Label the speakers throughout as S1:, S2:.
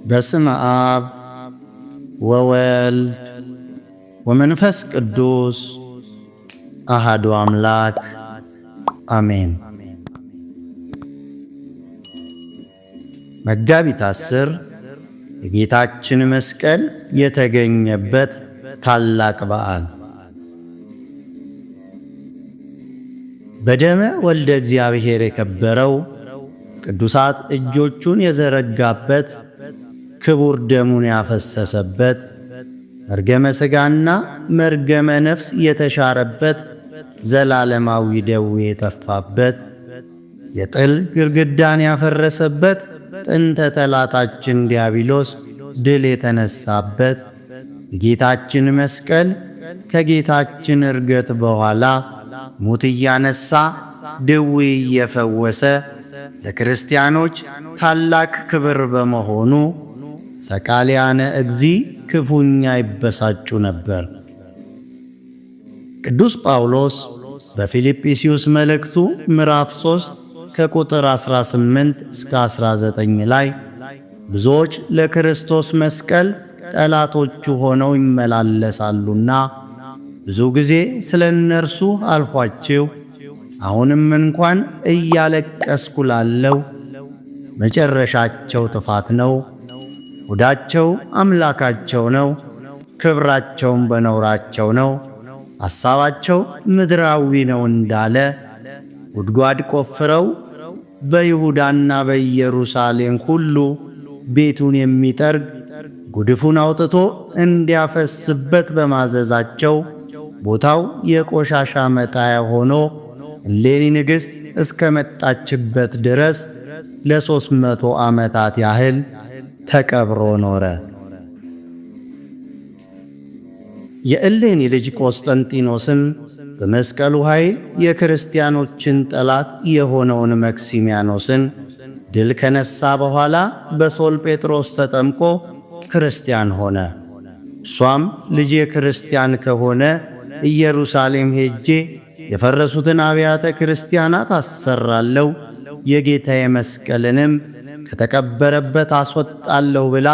S1: በስመ አብ ወወልድ ወመንፈስ ቅዱስ አሐዱ አምላክ አሜን። መጋቢት 10 የጌታችን መስቀል የተገኘበት ታላቅ በዓል። በደመ ወልደ እግዚአብሔር የከበረው ቅዱሳት እጆቹን የዘረጋበት ክቡር ደሙን ያፈሰሰበት መርገመ ሥጋና መርገመ ነፍስ የተሻረበት ዘላለማዊ ደዌ የጠፋበት የጥል ግድግዳን ያፈረሰበት ጥንተ ጠላታችን ዲያብሎስ ድል የተነሳበት የጌታችን መስቀል ከጌታችን ዕርገት በኋላ ሙት እያነሳ ደዌ እየፈወሰ ለክርስቲያኖች ታላቅ ክብር በመሆኑ ሰቃልያነ እግዚእ ክፉኛ ይበሳጩ ነበር። ቅዱስ ጳውሎስ በፊልጵስዩስ መልእክቱ ምዕራፍ 3 ከቁጥር 18 እስከ 19 ላይ ብዙዎች ለክርስቶስ መስቀል ጠላቶቹ ሆነው ይመላለሳሉና ብዙ ጊዜ ስለ እነርሱ አልኋችሁ፣ አሁንም እንኳን እያለቀስኩ ላለው መጨረሻቸው ጥፋት ነው፣ ሆዳቸው አምላካቸው ነው፣ ክብራቸውም በነውራቸው ነው፣ ሐሳባቸው ምድራዊ ነው እንዳለ ጉድጓድ ቆፍረው በይሁዳና በኢየሩሳሌም ሁሉ ቤቱን የሚጠርግ ጉድፉን አውጥቶ እንዲያፈስበት በማዘዛቸው ቦታው የቆሻሻ መጣያ ሆኖ እሌኒ ንግሥት እስከ መጣችበት ድረስ ለ300 ዓመታት ያህል ተቀብሮ ኖረ። የእሌኒ ልጅ ቆስጠንጢኖስም በመስቀሉ ኃይል የክርስቲያኖችን ጠላት የሆነውን መክሲሚያኖስን ድል ከነሳ በኋላ በሶል ጴጥሮስ ተጠምቆ ክርስቲያን ሆነ። እሷም ልጄ ክርስቲያን ከሆነ ኢየሩሳሌም ሄጄ የፈረሱትን አብያተ ክርስቲያናት አሰራለሁ፣ የጌታዬ መስቀልንም ከተቀበረበት አስወጣለሁ ብላ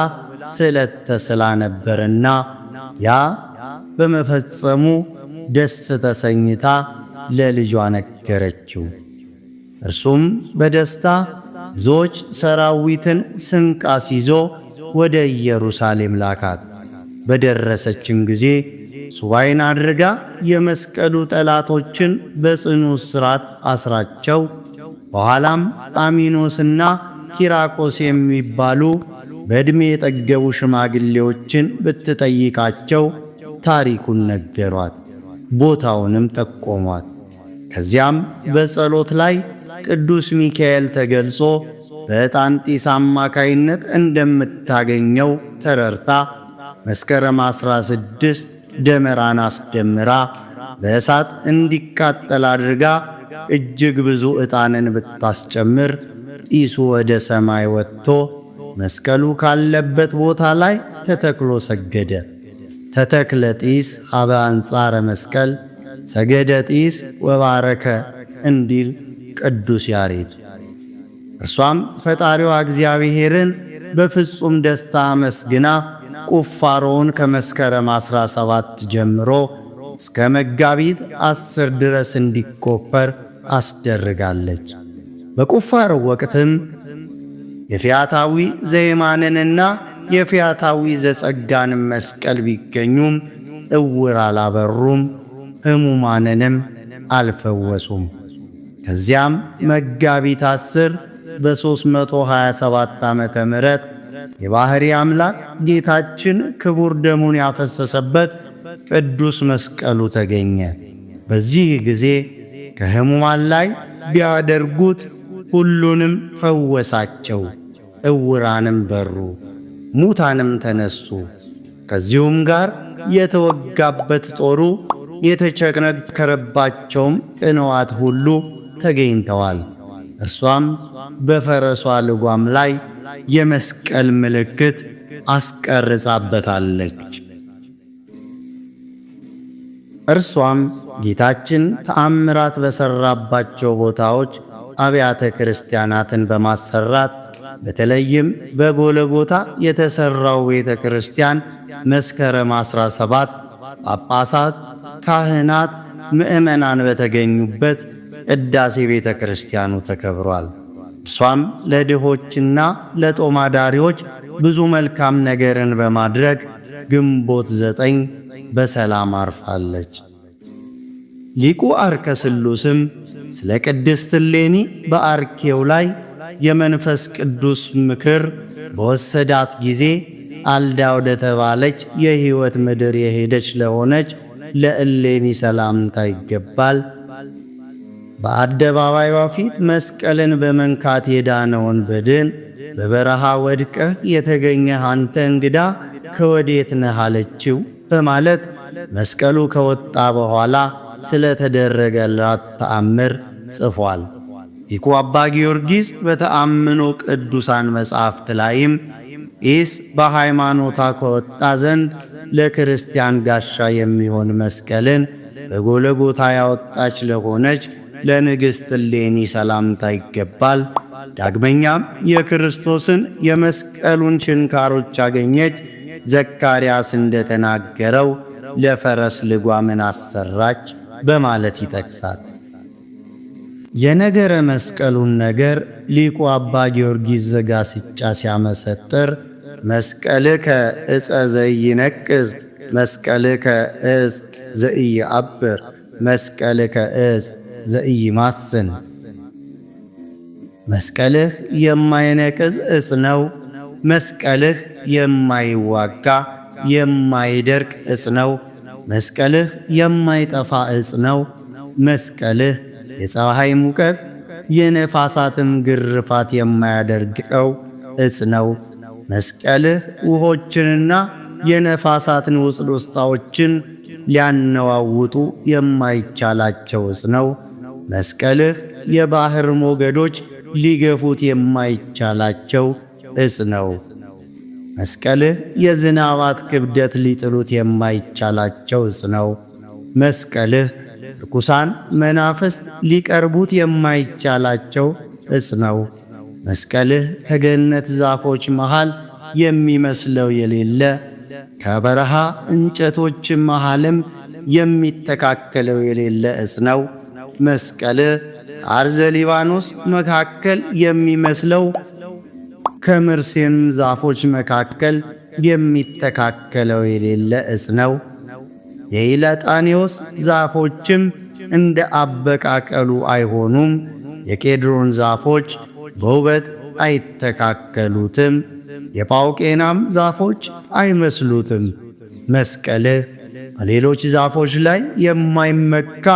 S1: ስለት ተስላ ነበርና ያ በመፈጸሙ ደስ ተሰኝታ ለልጇ ነገረችው። እርሱም በደስታ ብዙዎች ሰራዊትን ስንቅ አስይዞ ወደ ኢየሩሳሌም ላካት። በደረሰችም ጊዜ ሱባዔን አድርጋ የመስቀሉ ጠላቶችን በጽኑ እስራት አስራቸው። በኋላም አሚኖስና ኪራቆስ የሚባሉ በዕድሜ የጠገቡ ሽማግሌዎችን ብትጠይቃቸው ታሪኩን ነገሯት፣ ቦታውንም ጠቆሟት። ከዚያም በጸሎት ላይ ቅዱስ ሚካኤል ተገልጾ በዕጣን ጢስ አማካይነት እንደምታገኘው ተረድታ መስከረም 16 ደመራን አስደምራ በእሳት እንዲቃጠል አድርጋ እጅግ ብዙ ዕጣንን ብታስጨምር ጢሱ ወደ ሰማይ ወጥቶ መስቀሉ ካለበት ቦታ ላይ ተተክሎ ሰገደ። ተተክለ ጢስ ሀበ አንጻረ መስቀል ሰገደ ጢስ ወባረከ እንዲል ቅዱስ ያሬድ። እርሷም ፈጣሪዋ እግዚአብሔርን በፍጹም ደስታ መስግና ቁፋሮውን ከመስከረም 17 ጀምሮ እስከ መጋቢት 10 ድረስ እንዲቆፈር አስደርጋለች። በቁፋሮው ወቅትም የፊያታዊ ዘየማንንና የፊያታዊ ዘጸጋን መስቀል ቢገኙም እውር አላበሩም፣ ሕሙማንንም አልፈወሱም። ከዚያም መጋቢት 10 በ327 ዓመተ ምህረት የባሕሪ አምላክ ጌታችን ክቡር ደሙን ያፈሰሰበት ቅዱስ መስቀሉ ተገኘ። በዚህ ጊዜ ከሕሙማን ላይ ቢያደርጉት ሁሉንም ፈወሳቸው። ዕውራንም በሩ፣ ሙታንም ተነሱ። ከዚሁም ጋር የተወጋበት ጦሩ የተቸነከረባቸውም ቅንዋት ሁሉ ተገኝተዋል። እርሷም በፈረሷ ልጓም ላይ የመስቀል ምልክት አስቀርጻበታለች። እርሷም ጌታችን ተአምራት በሠራባቸው ቦታዎች አብያተ ክርስቲያናትን በማሰራት በተለይም በጎለጎታ የተሠራው ቤተ ክርስቲያን መስከረም 17 ጳጳሳት፣ ካህናት፣ ምዕመናን በተገኙበት ቅዳሴ ቤተ ክርስቲያኑ ተከብሯል። እርሷም ለድሆችና ለጦም አዳሪዎች ብዙ መልካም ነገርን በማድረግ ግንቦት 9 በሰላም አርፋለች። ሊቁ አርከ ስሉስም ስለ ቅድስት እሌኒ በአርኬው ላይ የመንፈስ ቅዱስ ምክር በወሰዳት ጊዜ አልዳ ወደ ተባለች የሕይወት ምድር የሄደች ለሆነች ለእሌኒ ሰላምታ ይገባል። በአደባባይዋ ፊት መስቀልን በመንካት የዳነውን በድን በበረሃ ወድቀህ የተገኘህ አንተ እንግዳ ከወዴት ነህ አለችው በማለት መስቀሉ ከወጣ በኋላ ስለተደረገላት ተአምር ጽፏል። ሊቁ አባ ጊዮርጊስ በተአምኖ ቅዱሳን መጻሕፍት ላይም ኢስ በሃይማኖታ ከወጣ ዘንድ ለክርስቲያን ጋሻ የሚሆን መስቀልን በጎለጎታ ያወጣች ለሆነች ለንግሥት እሌኒ ሰላምታ ይገባል። ዳግመኛም የክርስቶስን የመስቀሉን ችንካሮች አገኘች። ዘካርያስ እንደተናገረው ለፈረስ ልጓምን አሰራች በማለት ይጠቅሳል። የነገረ መስቀሉን ነገር ሊቁ አባ ጊዮርጊስ ዘጋስጫ ሲያመሰጥር መስቀልከ ዕፀ ዘኢይነቅዝ፣ መስቀልከ ዕፅ ዘኢይዐብር፣ መስቀልከ ዕፅ ዘኢይማስን። መስቀልህ የማይነቅዝ ዕፅ ነው። መስቀልህ የማይዋጋ የማይደርቅ ዕፅ ነው። መስቀልህ የማይጠፋ ዕፅ ነው። መስቀልህ የፀሐይ ሙቀት የነፋሳትም ግርፋት የማያደርገው ዕፅ ነው። መስቀልህ ውሆችንና የነፋሳትን ውስጣዎችን ሊያነዋውጡ የማይቻላቸው ዕፅ ነው። መስቀልህ የባህር ሞገዶች ሊገፉት የማይቻላቸው ዕፅ ነው። መስቀልህ የዝናባት ክብደት ሊጥሉት የማይቻላቸው ዕፅ ነው። መስቀልህ ርኩሳን መናፍስት ሊቀርቡት የማይቻላቸው ዕፅ ነው። መስቀልህ ከገነት ዛፎች መሃል የሚመስለው የሌለ ከበረሃ እንጨቶች መሃልም የሚተካከለው የሌለ ዕፅ ነው። መስቀልህ ከአርዘ ሊባኖስ መካከል የሚመስለው ከምርሴም ዛፎች መካከል የሚተካከለው የሌለ ዕፅ ነው። የኢለጣኔዎስ ዛፎችም እንደ አበቃቀሉ አይሆኑም። የቄድሮን ዛፎች በውበት አይተካከሉትም። የጳውቄናም ዛፎች አይመስሉትም። መስቀልህ በሌሎች ዛፎች ላይ የማይመካ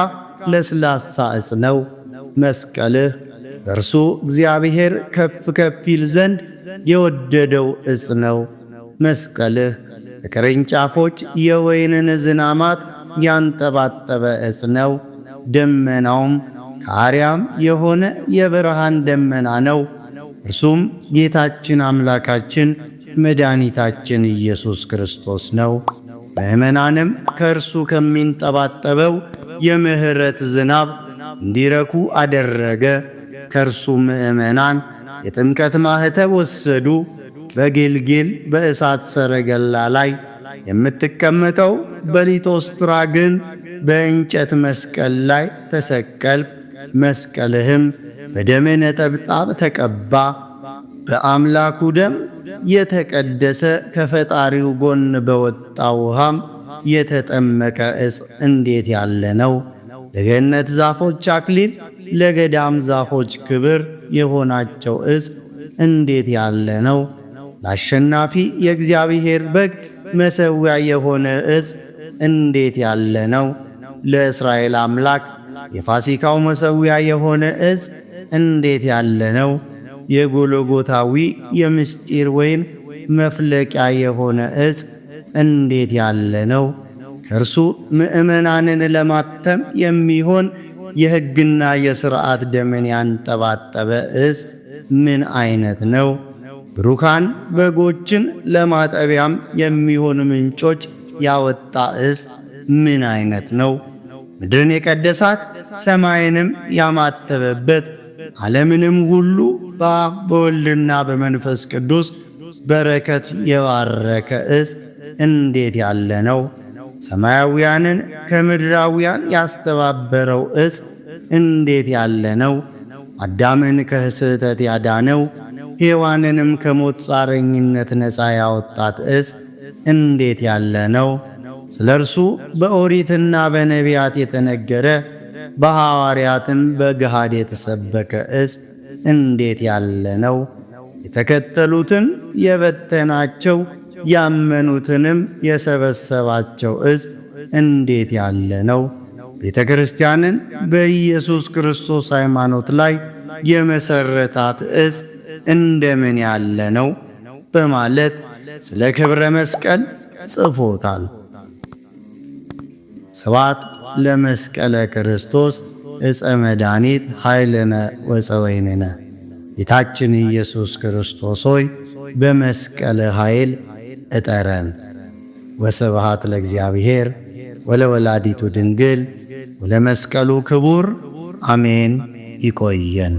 S1: ለስላሳ ዕፅ ነው። መስቀልህ እርሱ እግዚአብሔር ከፍ ከፍ ይል ዘንድ የወደደው ዕፅ ነው። መስቀልህ ከቅርንጫፎች የወይንን ዝናማት ያንጠባጠበ ዕፅ ነው። ደመናውም ከአርያም የሆነ የብርሃን ደመና ነው። እርሱም ጌታችን አምላካችን መድኃኒታችን ኢየሱስ ክርስቶስ ነው። ምዕመናንም ከእርሱ ከሚንጠባጠበው የምሕረት ዝናብ እንዲረኩ አደረገ። ከእርሱ ምዕመናን የጥምቀት ማኅተብ ወሰዱ። በጌልጌል በእሳት ሰረገላ ላይ የምትቀመጠው በሊቶስትራ ግን በእንጨት መስቀል ላይ ተሰቀልክ። መስቀልህም በደም ነጠብጣብ ተቀባ። በአምላኩ ደም የተቀደሰ ከፈጣሪው ጎን በወጣ ውሃም የተጠመቀ ዕፅ እንዴት ያለ ነው! ለገነት ዛፎች አክሊል ለገዳም ዛፎች ክብር የሆናቸው ዕፅ እንዴት ያለ ነው! ለአሸናፊ የእግዚአብሔር በግ መሠዊያ የሆነ ዕፅ እንዴት ያለ ነው! ለእስራኤል አምላክ የፋሲካው መሠዊያ የሆነ ዕፅ እንዴት ያለ ነው! የጎልጎታዊ የምስጢር ወይን መፍለቂያ የሆነ ዕፅ እንዴት ያለ ነው! ከእርሱ ምዕመናንን ለማተም የሚሆን የሕግና የሥርዓት ደምን ያንጠባጠበ ዕፅ ምን አይነት ነው! ብሩካን በጎችን ለማጠቢያም የሚሆን ምንጮች ያወጣ ዕፅ ምን አይነት ነው! ምድርን የቀደሳት ሰማይንም ያማተበበት ዓለምንም ሁሉ በአብ በወልድና በመንፈስ ቅዱስ በረከት የባረከ ዕፅ እንዴት ያለ ነው! ሰማያውያንን ከምድራውያን ያስተባበረው ዕፅ እንዴት ያለ ነው! አዳምን ከስህተት ያዳነው ሔዋንንም ከሞት ጻረኝነት ነፃ ያወጣት ዕፅ እንዴት ያለ ነው! ስለ እርሱ በኦሪትና በነቢያት የተነገረ በሐዋርያትም በገሃድ የተሰበከ ዕፅ እንዴት ያለ ነው! የተከተሉትን የበተናቸው ያመኑትንም የሰበሰባቸው ዕፅ እንዴት ያለ ነው! ቤተ ክርስቲያንን በኢየሱስ ክርስቶስ ሃይማኖት ላይ የመሠረታት ዕፅ እንደምን ያለ ነው! በማለት ስለ ክብረ መስቀል ጽፎታል። ስብሐት ለመስቀለ ክርስቶስ ዕፀ መድኃኒት ኃይልነ ወፀወይንነ። ጌታችን ኢየሱስ ክርስቶስ ሆይ በመስቀለ ኃይል እጠረን። ወስብሐት ለእግዚአብሔር ወለወላዲቱ ድንግል ወለመስቀሉ ክቡር አሜን። ይቆየን።